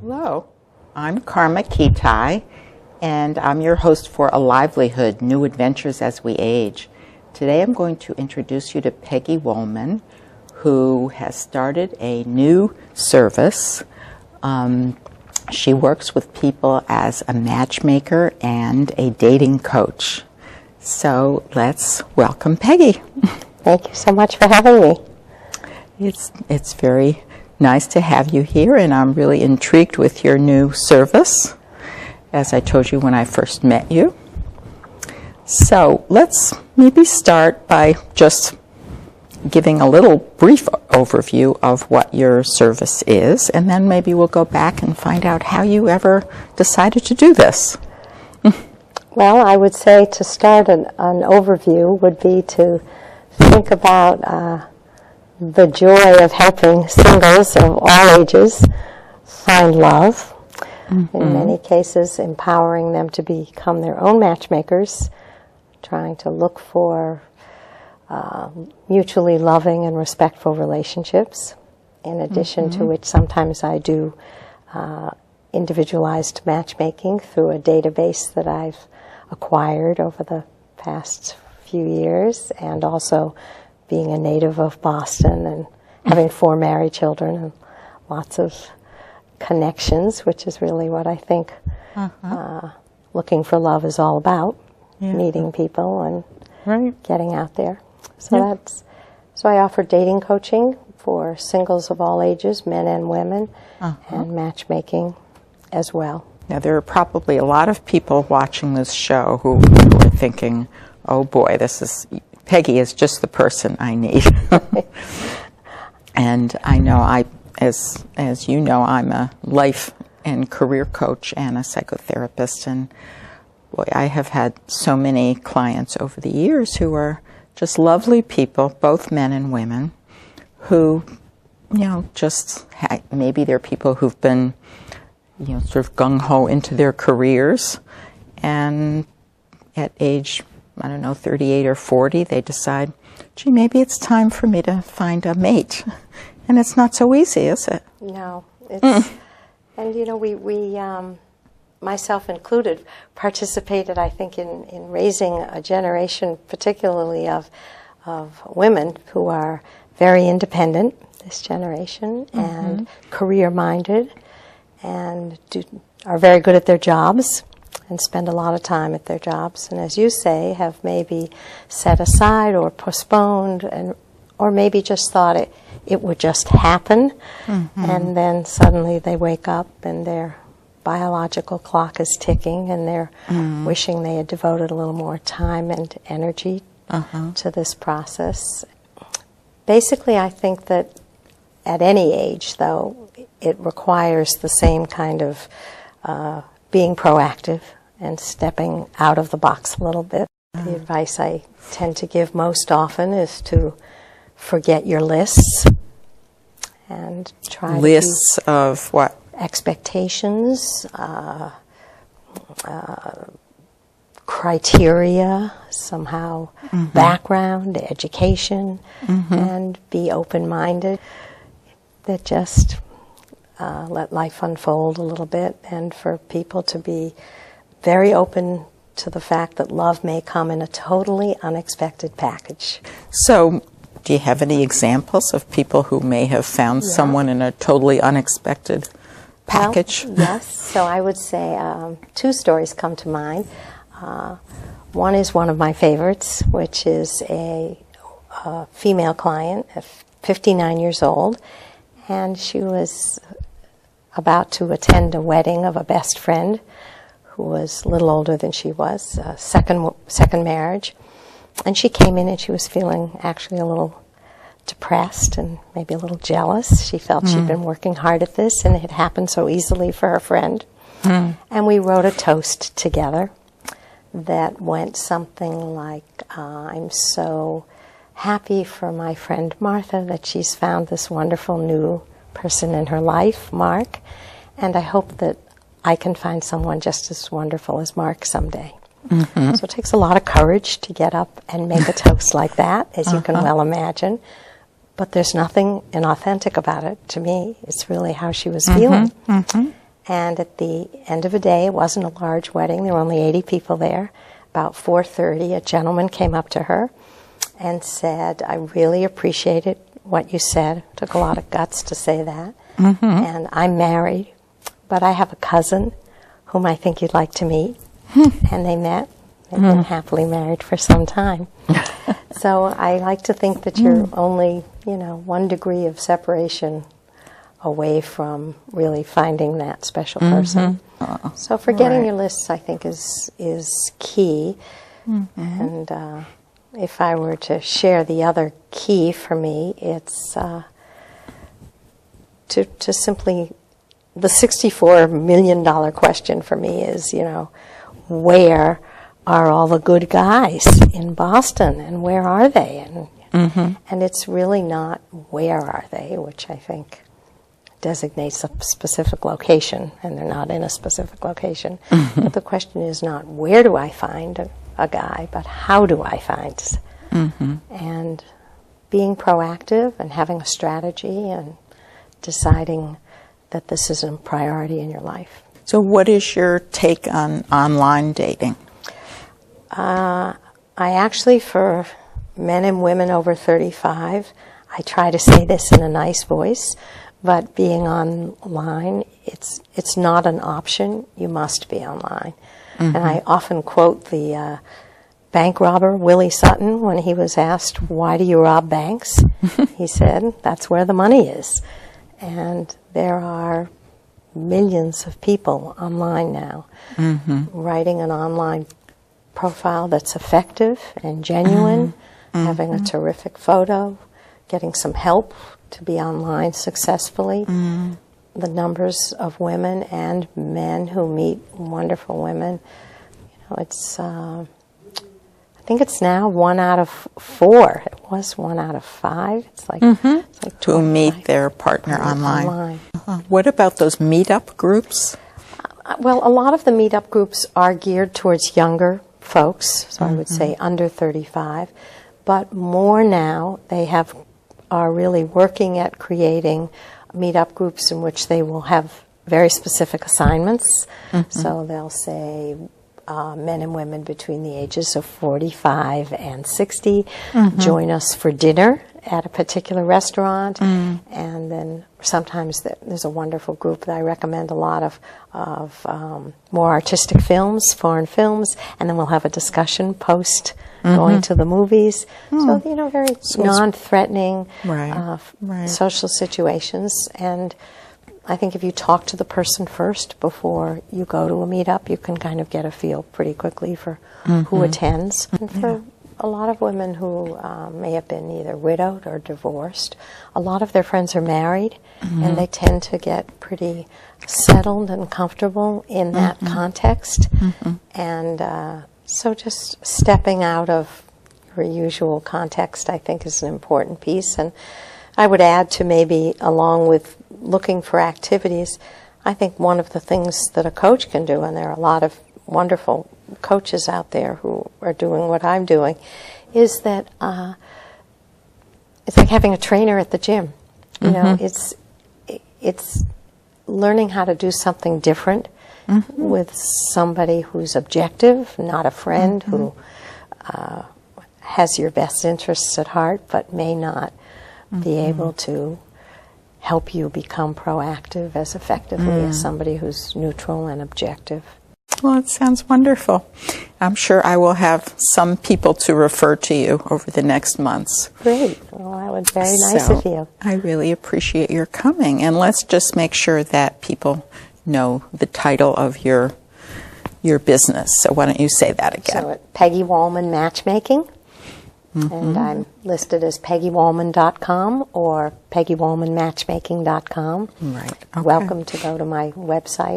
Hello, I'm Karma Kitaj, and I'm your host for A Livelihood, New Adventures as We Age. Today I'm going to introduce you to Peggy Wolman, who has started a new service. She works with people as a matchmaker and a dating coach. So let's welcome Peggy. Thank you so much for having me. It's very nice to have you here, and I'm really intrigued with your new service, as I told you when I first met you. So let's maybe start by just giving a little brief overview of what your service is, and then maybe we'll go back and find out how you ever decided to do this. Well, I would say to start an overview would be to think about the joy of helping singles of all ages find love. Mm-hmm. In many cases, empowering them to become their own matchmakers, trying to look for mutually loving and respectful relationships, in addition to which sometimes I do individualized matchmaking through a database that I've acquired over the past few years, and also being a native of Boston and having 4 married children and lots of connections, which is really what I think looking for love is all about, meeting people and getting out there. So so I offer dating coaching for singles of all ages, men and women, and matchmaking as well. Now, there are probably a lot of people watching this show who are thinking, oh boy, Peggy is just the person I need. And I know as you know, I'm a life and career coach and a psychotherapist, and boy, I have had so many clients over the years who are just lovely people, both men and women, who, maybe they're people who've been, sort of gung-ho into their careers, and at age 38 or 40, they decide, gee, maybe it's time for me to find a mate. And it's not so easy, is it? No. It's, and, we myself included, participated, I think, in raising a generation, particularly of women who are very independent, this generation, and career-minded, and are very good at their jobs, and spend a lot of time at their jobs, and as you say, have maybe set aside or postponed, or maybe just thought it would just happen, and then suddenly they wake up and their biological clock is ticking, and they're wishing they had devoted a little more time and energy to this process. Basically, I think that at any age, though, it requires the same kind of being proactive and stepping out of the box a little bit. The advice I tend to give most often is to forget your lists and try lists of what? Expectations, criteria, somehow background, education, and be open-minded. That just let life unfold a little bit, and for people to be very open to the fact that love may come in a totally unexpected package. So, do you have any examples of people who may have found someone in a totally unexpected package? Well, yes. So I would say 2 stories come to mind. One is one of my favorites, which is a female client, 59 years old, and she was about to attend a wedding of a best friend who was a little older than she was, second marriage. And she came in and she was feeling actually a little depressed and maybe a little jealous. She felt she'd been working hard at this and it had happened so easily for her friend. And we wrote a toast together that went something like, I'm so happy for my friend Martha that she's found this wonderful new person in her life, Mark, and I hope that I can find someone just as wonderful as Mark someday. So it takes a lot of courage to get up and make a toast like that, as you can well imagine. But there's nothing inauthentic about it to me. It's really how she was feeling. And at the end of the day, it wasn't a large wedding. There were only 80 people there. About 4:30, a gentleman came up to her and said, "I really appreciated what you said." It took a lot of guts to say that. And I'm married, but I have a cousin whom I think you'd like to meet. And they met. They've been happily married for some time. So I like to think that you're only, 1 degree of separation away from really finding that special person. So forgetting your lists, I think, is key. And if I were to share the other key for me, it's to simply, the $64 million question for me is, where are all the good guys in Boston, and where are they? And it's really not where are they, which I think designates a specific location, and they're not in a specific location. But the question is not where do I find a guy, but how do I find? And being proactive and having a strategy and deciding that this is a priority in your life. So what is your take on online dating? I actually, for men and women over 35, I try to say this in a nice voice, but being online, it's not an option. You must be online. And I often quote the bank robber, Willie Sutton, when he was asked, "Why do you rob banks?" He said, "That's where the money is." And there are millions of people online now writing an online profile that's effective and genuine, having a terrific photo, getting some help to be online successfully. The numbers of women and men who meet wonderful women, it's I think it's now 1 out of 4. It was 1 out of 5. It's like, it's like to meet their partner online. What about those meetup groups? Well, a lot of the meetup groups are geared towards younger folks, so I would say under 35. But more now, they are really working at creating meetup groups in which they will have very specific assignments. So they'll say men and women between the ages of 45 and 60 join us for dinner at a particular restaurant, and then sometimes there's a wonderful group that I recommend a lot of more artistic films, foreign films, and then we'll have a discussion post going to the movies. So, very non-threatening social situations. And I think if you talk to the person first before you go to a meetup, you can kind of get a feel pretty quickly for who attends. And for a lot of women who may have been either widowed or divorced, a lot of their friends are married, and they tend to get pretty settled and comfortable in that context. And so just stepping out of your usual context, I think, is an important piece. And I would add to maybe, along with looking for activities, I think one of the things that a coach can do, and there are a lot of wonderful coaches out there who are doing what I'm doing, is that it's like having a trainer at the gym. It's learning how to do something different with somebody who's objective, not a friend who has your best interests at heart, but may not be able to help you become proactive as effectively as somebody who's neutral and objective. Well, it sounds wonderful. I'm sure I will have some people to refer to you over the next months. Great. Well, that would be very nice of you. I really appreciate your coming. And let's just make sure that people know the title of your business. So why don't you say that again? So at Peggy Wolman Matchmaking. And I'm listed as PeggyWolman.com or PeggyWolmanMatchmaking.com. Right. Okay. Welcome to go to my website.